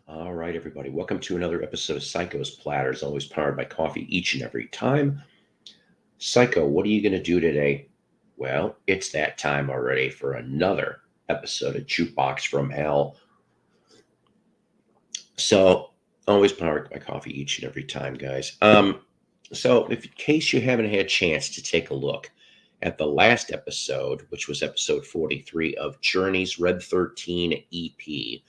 All right, everybody. Welcome to another episode of Psycho's Platters, always powered by coffee each and every time. Psycho, what are you going to do today? Well, it's that time already for another episode of Jukebox from Hell. So, always powered by coffee each and every time, guys. So, if in case you haven't had a chance to take a look at the last episode, which was episode 43 of Journey's Red 13 EP,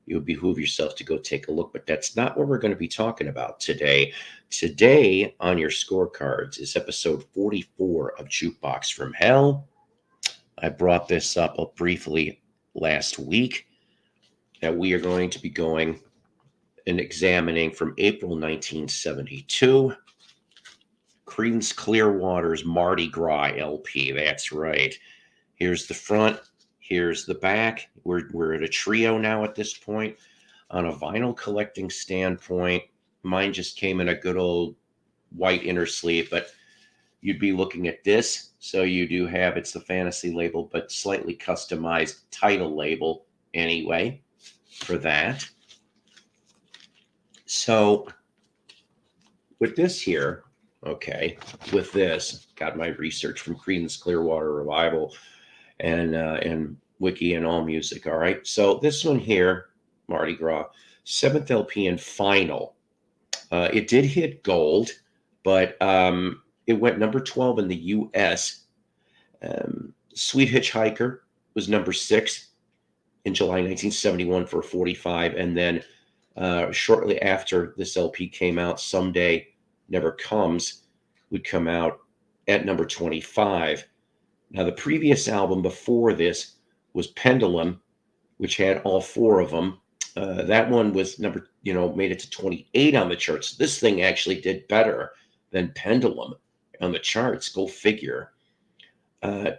you would behoove yourself to go take a look. But that's not what we're going to be talking about today. Today on your scorecards is episode 44 of Jukebox from Hell. I brought this up briefly last week that we are going to be going and examining from April 1972, Creedence Clearwater's Mardi Gras LP. That's right. Here's the front. Here's the back. We're at a trio now at this point. On a vinyl collecting standpoint, mine just came in a good old white inner sleeve, but you'd be looking at this. So you do have, it's the fantasy label, but slightly customized title label anyway for that. So with this here, okay, with this, got my research from Creedence Clearwater Revival and Wiki and All Music. All right, so this one here, Mardi Gras, 7th LP and final. It did hit gold, but it went number 12 in the U.S. Sweet Hitchhiker was number 6 in July 1971 for 45, and then shortly after this LP came out, Someday Never Comes would come out at number 25. Now, the previous album before this was Pendulum, which had all 4 of them. That one was made it to 28 on the charts. This thing actually did better than Pendulum on the charts. Go figure.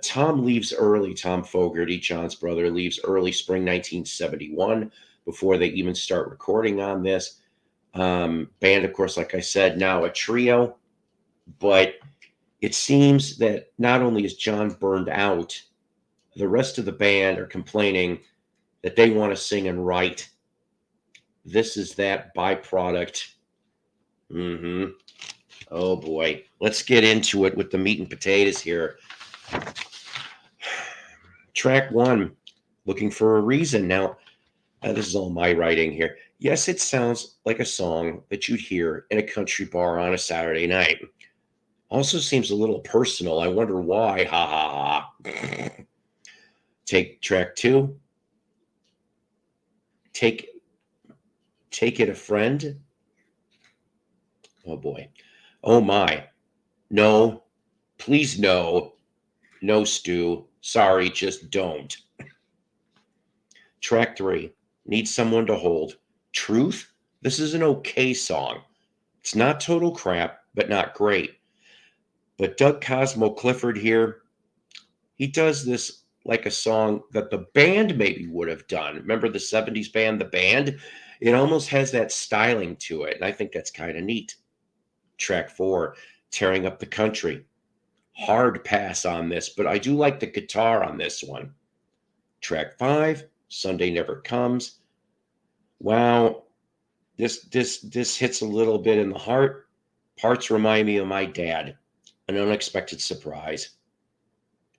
Tom leaves early. Tom Fogerty, John's brother, leaves early spring 1971 before they even start recording on this. Band, of course, like I said, now a trio, but it seems that not only is John burned out, the rest of the band are complaining that they want to sing and write. This is that byproduct. Oh boy. Let's get into it with the meat and potatoes here. Track 1, Looking for a Reason. Now, this is all my writing here. Yes, it sounds like a song that you'd hear in a country bar on a Saturday night. Also seems a little personal. I wonder why. Ha ha ha. Take track 2. Take It a Friend. Oh boy. Oh my. No. Please no. No, Stu. Sorry, just don't. Track 3. Need Someone to Hold. Truth? This is an okay song. It's not total crap, but not great. But Doug Cosmo Clifford here, he does this like a song that the band maybe would have done. Remember the 70s band, The Band? It almost has that styling to it, and I think that's kind of neat. Track 4, Tearing Up the Country. Hard pass on this, but I do like the guitar on this one. Track 5, Sunday Never Comes. Wow, this hits a little bit in the heart. Parts remind me of my dad. An Unexpected Surprise.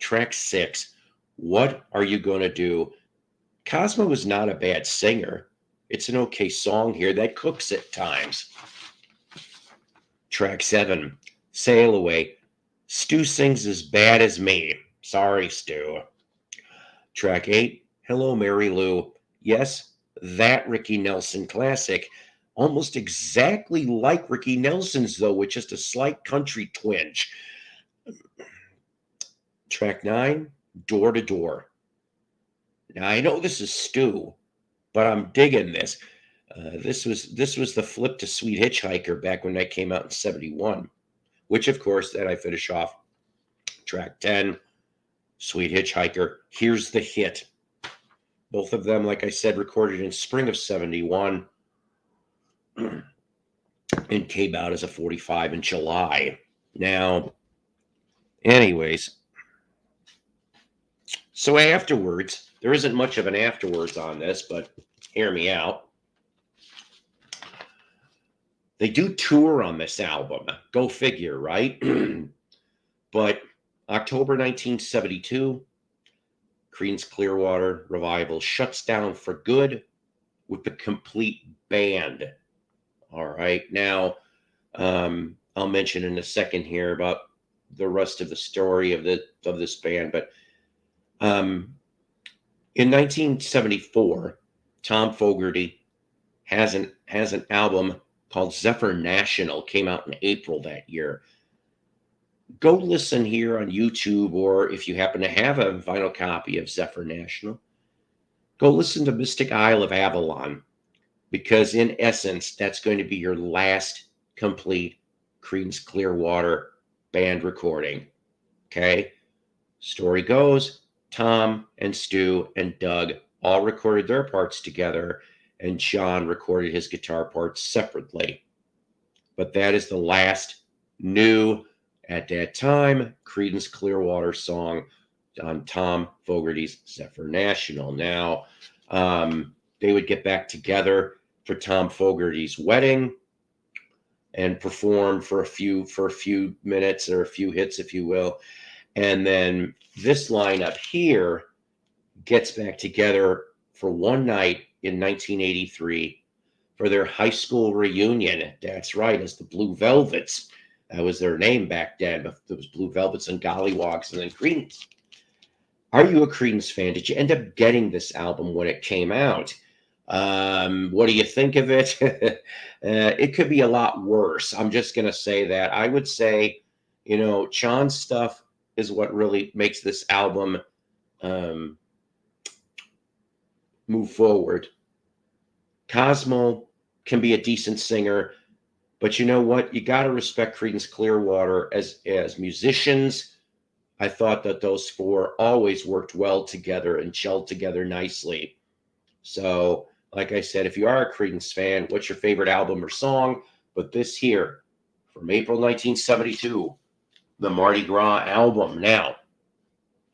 Track 6, What Are You Gonna Do? Cosmo is not a bad singer. It's an okay song here that cooks at times. Track 7, Sail Away. Stu sings as bad as me. Sorry, Stu. Track 8, Hello, Mary Lou. Yes, that Ricky Nelson classic. Almost exactly like Ricky Nelson's, though, with just a slight country twinge. Track 9, Door to Door. Now, I know this is Stu, but I'm digging this. This was the flip to Sweet Hitchhiker back when that came out in 71, which, of course, then I finish off. Track 10, Sweet Hitchhiker. Here's the Hit. Both of them, like I said, recorded in spring of 71 and came out as a 45 in July. Now, anyways, so afterwards, there isn't much of an afterwards on this, but hear me out. They do tour on this album. Go figure, right? But October 1972, Creedence Clearwater Revival shuts down for good with the complete band. All right. Now, I'll mention in a second here about the rest of the story of this band, but in 1974, Tom Fogerty has an album called Zephyr National, came out in April that year. Go listen here on YouTube, or if you happen to have a vinyl copy of Zephyr National, go listen to Mystic Isle of Avalon, because in essence, that's going to be your last complete Creedence Clearwater band recording. Okay? Story goes, Tom and Stu and Doug all recorded their parts together, and John recorded his guitar parts separately. But that is the last new, at that time, Creedence Clearwater song on Tom Fogerty's Zephyr National. Now, they would get back together for Tom Fogerty's wedding and perform for a few minutes, or a few hits, if you will. And then this lineup here gets back together for one night in 1983 for their high school reunion. That's right, as the Blue Velvets. That was their name back then. It was Blue Velvets and Gollywogs and then Creedence. Are you a Creedence fan? Did you end up getting this album when it came out? What do you think of it? It could be a lot worse. I'm just going to say that. I would say, John's stuff is what really makes this album move forward. Cosmo can be a decent singer, but you know what? You got to respect Creedence Clearwater as musicians. I thought that those four always worked well together and gelled together nicely. So, like I said, if you are a Creedence fan, what's your favorite album or song? But this here, from April 1972, the Mardi Gras album. Now,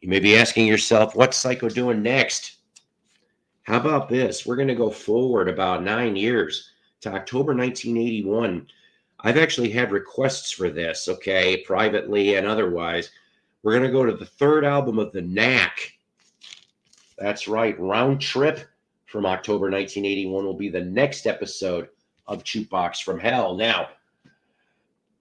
you may be asking yourself, what's Psycho doing next? How about this? We're going to go forward about 9 years to October 1981. I've actually had requests for this, okay, privately and otherwise. We're going to go to the third album of the Knack. That's right, Round Trip from October 1981 will be the next episode of Jukebox from Hell. Now,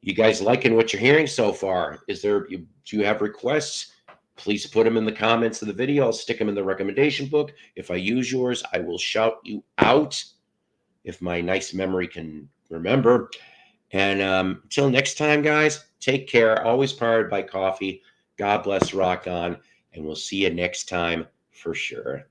you guys liking what you're hearing so far? Do you have requests? Please put them in the comments of the video. I'll stick them in the recommendation book. If I use yours, I will shout you out if my nice memory can remember. And until next time, guys, take care. Always powered by coffee. God bless, rock on, and we'll see you next time for sure.